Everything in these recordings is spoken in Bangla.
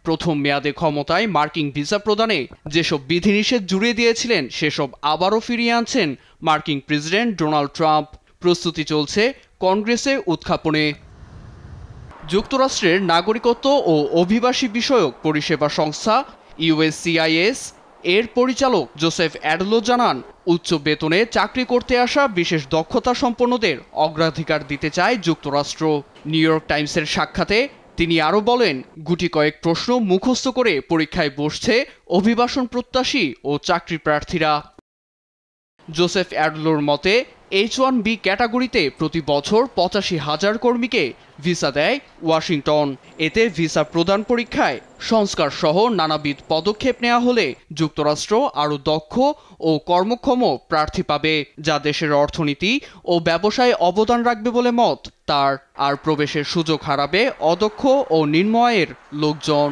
প্রথম মেয়াদে ক্ষমতায় মার্কিন ভিসা প্রদানে যেসব বিধিনিষেধ জুড়ে দিয়েছিলেন সেসব আবারও ফিরিয়ে আনছেন মার্কিন প্রেসিডেন্ট ডোনাল্ড ট্রাম্প। প্রস্তুতি চলছে কংগ্রেসে উত্থাপনে। যুক্তরাষ্ট্রের নাগরিকত্ব ও অভিবাসী বিষয়ক পরিষেবা সংস্থা ইউএসসিআইএস এর পরিচালক জোসেফ অ্যাডলো জানান, উচ্চ বেতনে চাকরি করতে আসা বিশেষ দক্ষতা সম্পন্নদের অগ্রাধিকার দিতে চায় যুক্তরাষ্ট্র। নিউ ইয়র্ক টাইমসের সাক্ষাতে তিনি আরও বলেন, গুটি কয়েক প্রশ্ন মুখস্থ করে পরীক্ষায় বসছে অভিবাসন প্রত্যাশী ও চাকরি প্রার্থীরা। জোসেফ অ্যাডলোর মতে H-1B ক্যাটাগরিতে প্রতি বছর ৮৫,০০০ কর্মীকে ভিসা দেয় ওয়াশিংটন। এতে ভিসা প্রদান পরীক্ষায় সংস্কার সহ নানাবিধ পদক্ষেপ নেওয়া হলে যুক্তরাষ্ট্র আরও দক্ষ ও কর্মক্ষম প্রার্থী পাবে, যা দেশের অর্থনীতি ও ব্যবসায় অবদান রাখবে বলে মত তার। আর প্রবেশের সুযোগ হারাবে অদক্ষ ও নিম্ন আয়ের লোকজন।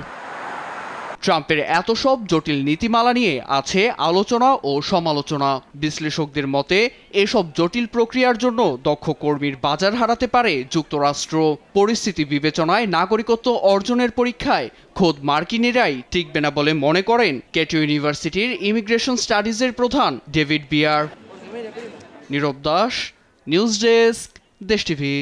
ট্রাম্পের এত সব জটিল নীতিমালা নিয়ে আছে আলোচনা ও সমালোচনা। বিশ্লেষকদের মতে এসব জটিল প্রক্রিয়ার জন্য দক্ষ কর্মীর বাজার হারাতে পারে যুক্তরাষ্ট্র। পরিস্থিতি বিবেচনায় নাগরিকত্ব অর্জনের পরীক্ষায় খোদ মার্কিনেরাই টিকবে না বলে মনে করেন কেটো ইউনিভার্সিটির ইমিগ্রেশন স্টাডিজের প্রধান ডেভিড বিয়ার। নীরব দাস, নিউজ ডেস্ক, দেশ টিভি।